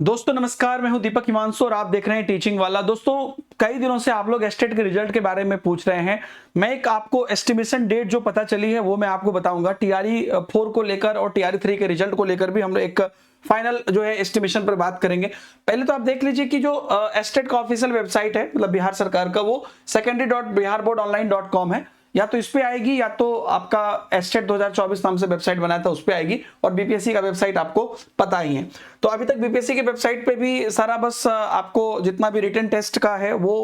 दोस्तों नमस्कार, मैं हूं दीपक हिमांशु और आप देख रहे हैं टीचिंग वाला। दोस्तों कई दिनों से आप लोग एस्टेट के रिजल्ट के बारे में पूछ रहे हैं। मैं एक आपको एस्टिमेशन डेट जो पता चली है वो मैं आपको बताऊंगा। टीआरई 4 को लेकर और टीआरई 3 के रिजल्ट को लेकर भी हम लोग एक फाइनल जो है एस्टिमेशन पर बात करेंगे। पहले तो आप देख लीजिए कि जो एस्टेट का ऑफिशियल वेबसाइट है, मतलब बिहार सरकार का, वो secondary.biharboardonline.com है। या तो इस पे आएगी या तो आपका एस्टेट 2024 नाम से वेबसाइट बनाया था उस पे आएगी, और बीपीएससी का वेबसाइट आपको पता ही है। तो अभी तक बीपीएससी के वेबसाइट पे भी सारा बस आपको जितना भी रिटन टेस्ट का है वो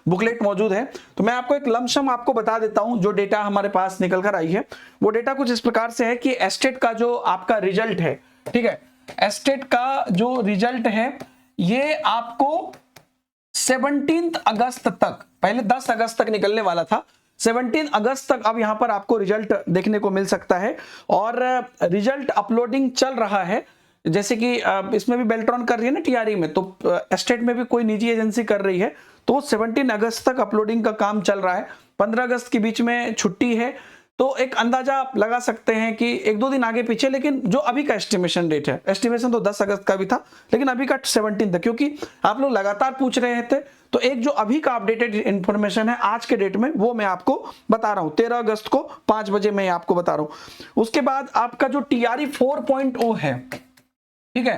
बुकलेट मौजूद है। तो मैं आपको एक लमसम आपको बता देता हूं जो डेटा हमारे पास निकल कर आई है। वो डेटा कुछ इस प्रकार से है कि एस्टेट का जो आपका रिजल्ट है, ठीक है, एस्टेट का जो रिजल्ट है ये आपको 17 अगस्त तक, पहले 10 अगस्त तक निकलने वाला था, 17 अगस्त तक अब यहां पर आपको रिजल्ट देखने को मिल सकता है। और रिजल्ट अपलोडिंग चल रहा है, जैसे कि इसमें भी बेल्ट्रॉन कर रही है ना टीआरई में, तो एस्टेट में भी कोई निजी एजेंसी कर रही है। तो 17 अगस्त तक अपलोडिंग का काम चल रहा है। 15 अगस्त के बीच में छुट्टी है, तो एक अंदाजा आप लगा सकते हैं कि एक दो दिन आगे पीछे। लेकिन जो अभी का एस्टिमेशन डेट है, एस्टिमेशन तो 10 अगस्त का भी था, लेकिन अभी का 17 था, क्योंकि आप लोग लगातार पूछ रहे थे। तो एक जो अभी का अपडेटेड इंफॉर्मेशन है आज के डेट में वो मैं आपको बता रहा हूं। 13 अगस्त को 5 बजे मैं आपको बता रहा हूं। उसके बाद आपका जो टीआरई 4.0 है, ठीक है,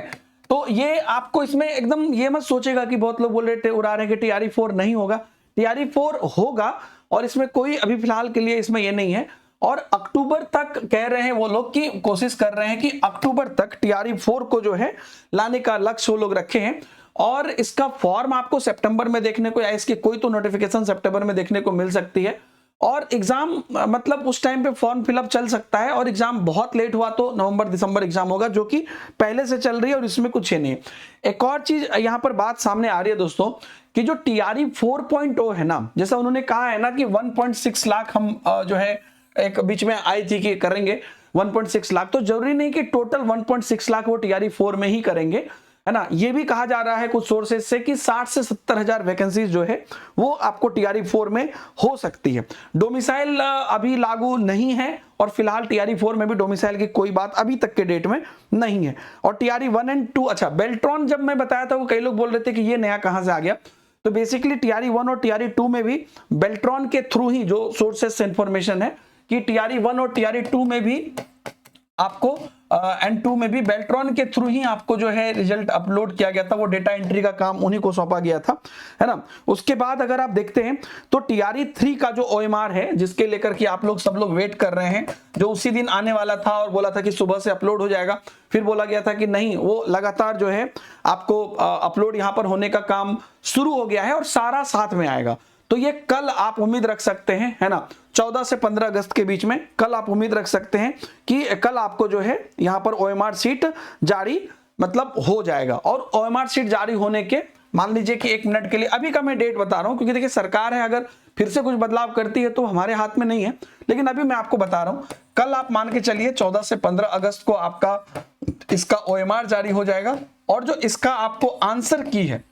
तो ये आपको इसमें एकदम ये मत सोचेगा कि बहुत लोग बोल रहे थे, उड़ा रहे हैं कि टीआरई 4 नहीं होगा। टीआरई 4 होगा, और इसमें कोई अभी फिलहाल के लिए इसमें ये नहीं है। और अक्टूबर तक कह रहे हैं वो लोग, की कोशिश कर रहे हैं कि अक्टूबर तक टीआरई 4 को जो है लाने का लक्ष्य वो लोग रखे हैं। और इसका फॉर्म आपको सितंबर में देखने को, या इसकी कोई तो नोटिफिकेशन सितंबर में देखने को मिल सकती है। और एग्जाम मतलब उस टाइम पे फॉर्म फिलअप चल सकता है, और एग्जाम बहुत लेट हुआ तो नवंबर दिसंबर एग्जाम होगा, जो कि पहले से चल रही है और इसमें कुछ है नहीं। एक और चीज यहां पर बात सामने आ रही है दोस्तों, कि जो टीआरई 4.0 है ना, जैसा उन्होंने कहा है ना कि 1.6 लाख हम जो है एक बीच में आई थी कि करेंगे 1.6 लाख, तो जरूरी नहीं कि टोटल 1.6 लाख वो टीआरई 4 में ही करेंगे, है ना। ये भी कहा जा रहा है कुछ सोर्सेज से कि 60 से 70 हजार वैकेंसीज जो है वो आपको टीआरई 4 में हो सकती है। डोमिसाइल अभी लागू नहीं है, और फिलहाल टीआरई 4 में भी डोमिसाइल की कोई बात अभी तक के डेट में नहीं है। और टीआरई 1 और 2, अच्छा बेल्ट्रॉन जब मैं बताया था वो कई लोग बोल रहे थे कि ये नया कहां से आ गया। तो बेसिकली टीआरई 1 और टीआरई 2 में भी बेल्ट्रॉन के थ्रू ही जो सोर्सेज से इंफॉर्मेशन है कि टीआरई 1 और टीआरई 2 में भी आपको एंड 2 में भी बेल्ट्रॉन के थ्रू ही आपको जो है रिजल्ट अपलोड किया गया था। वो डेटा एंट्री का काम उन्हीं को सौंपा गया था, है ना। उसके बाद अगर आप देखते हैं तो टीआरई 3 का जो ओएमआर है, जिसके लेकर कि आप लोग सब लोग वेट कर रहे हैं, जो उसी दिन आने वाला था और बोला था कि सुबह से अपलोड हो जाएगा, फिर बोला गया था कि नहीं, वो लगातार जो है आपको अपलोड यहां पर होने का काम शुरू हो गया है और सारा साथ में आएगा। तो ये कल आप उम्मीद रख सकते हैं, है ना, 14 से 15 अगस्त के बीच में कल आप उम्मीद रख सकते हैं कि कल आपको जो है यहां पर ओएमआर सीट जारी मतलब हो जाएगा। और ओएमआर सीट जारी होने के मान लीजिए कि 1 मिनट के लिए, अभी का मैं डेट बता रहा हूं क्योंकि देखिए सरकार है, अगर फिर से कुछ बदलाव करती है तो हमारे हाथ में नहीं है, लेकिन अभी मैं आपको बता रहा हूं, कल आप मान के चलिए 14 से 15 अगस्त को आपका इसका ओएमआर जारी हो जाएगा। और जो इसका आपको आंसर की है,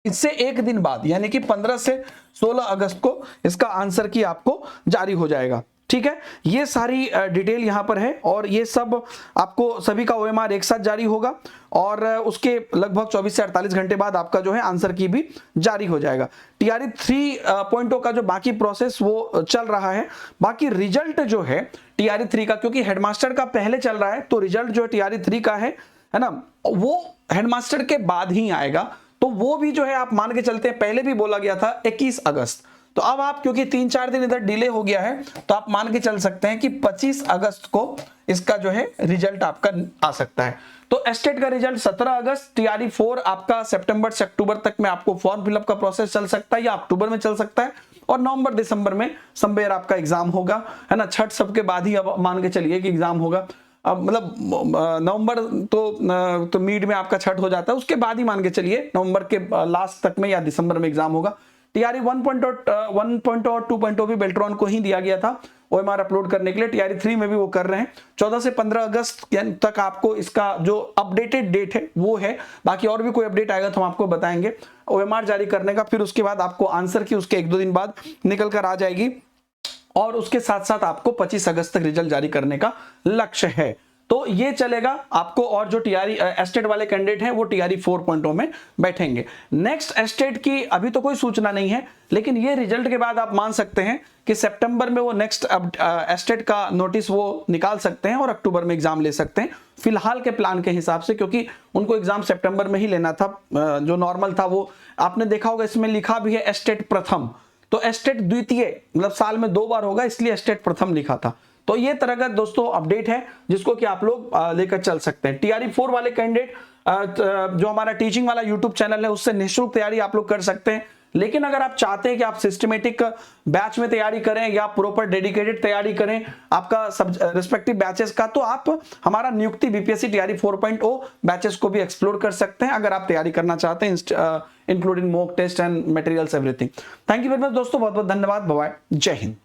इससे एक दिन बाद यानी कि 15 से 16 अगस्त को इसका आंसर की आपको जारी हो जाएगा। ठीक है, ये सारी डिटेल यहां पर है, और ये सब आपको सभी का ओएमआर एक साथ जारी होगा, और उसके लगभग 24 से 48 घंटे बाद आपका जो है आंसर की भी जारी हो जाएगा। टीआरई 3.0 का जो बाकी प्रोसेस वो चल रहा है। बाकी रिजल्ट जो है टीआरई 3 का, क्योंकि हेडमास्टर का पहले चल रहा है, तो रिजल्ट जो टीआरई 3 का है ना, वो हेडमास्टर के बाद ही आएगा। तो वो भी जो है आप मान के चलते हैं, पहले भी बोला गया था 21 अगस्त, तो अब आप क्योंकि 3-4 दिन इधर डिले हो गया है, तो आप मान के चल सकते हैं कि 25 अगस्त को इसका जो है रिजल्ट आपका आ सकता है। तो एस्टेट का रिजल्ट 17 अगस्त, टीआरई 4 आपका सितंबर से अक्टूबर तक में आपको फॉर्म फिलअप का प्रोसेस चल सकता है, या अक्टूबर में चल सकता है, और नवंबर दिसंबर में समवेयर आपका एग्जाम होगा, है ना। छठ सबके बाद ही अब मान के चलिए कि एग्जाम होगा। अब मतलब नवंबर तो मिड में आपका छठ हो जाता है, उसके बाद ही मान के चलिए नवंबर के लास्ट तक में या दिसंबर में एग्जाम होगा। टीआरई 1.0 और 2.0 भी बेल्ट्रॉन को ही दिया गया था ओएमआर अपलोड करने के लिए। टीआरई 3 में भी वो कर रहे हैं। 14 से 15 अगस्त तक आपको इसका जो अपडेटेड डेट है वो है। बाकी और भी कोई अपडेट आएगा तो हम आपको बताएंगे ओएमआर जारी करने का। फिर उसके बाद आपको आंसर की उसके 1-2 दिन बाद निकल कर आ जाएगी, और उसके साथ साथ आपको 25 अगस्त तक रिजल्ट जारी करने का लक्ष्य है। तो ये चलेगा आपको, और जो टीआरई एस्टेट वाले कैंडिडेट हैं वो टीआरई 4.0 में बैठेंगे। नेक्स्ट एस्टेट की अभी तो कोई सूचना नहीं है, लेकिन ये रिजल्ट के बाद आप मान सकते हैं कि सितंबर में वो नेक्स्ट एस्टेट का नोटिस वो निकाल सकते हैं और अक्टूबर में एग्जाम ले सकते हैं फिलहाल के प्लान के हिसाब से, क्योंकि उनको एग्जाम सितंबर में ही लेना था। जो नॉर्मल था वो आपने देखा होगा, इसमें लिखा भी है एस्टेट प्रथम, तो एस्टेट द्वितीय मतलब साल में 2 बार होगा, इसलिए एस्टेट प्रथम लिखा था। तो ये तरह का दोस्तों अपडेट है जिसको कि आप लोग लेकर चल सकते हैं। टीआरई 4 वाले कैंडिडेट जो हमारा टीचिंग वाला यूट्यूब चैनल है उससे निःशुल्क तैयारी आप लोग कर सकते हैं। लेकिन अगर आप चाहते हैं कि आप सिस्टमेटिक बैच में तैयारी करें या प्रॉपर डेडिकेटेड तैयारी करें आपका सब रिस्पेक्टिव बैचेस का, तो आप हमारा नियुक्ति बीपीएससी टीआरई 4.0 बैचेस को भी एक्सप्लोर कर सकते हैं अगर आप तैयारी करना चाहते हैं, including mock test and materials everything. Thank you very much दोस्तों, बहुत बहुत धन्यवाद, बाय बाय, जय हिंद।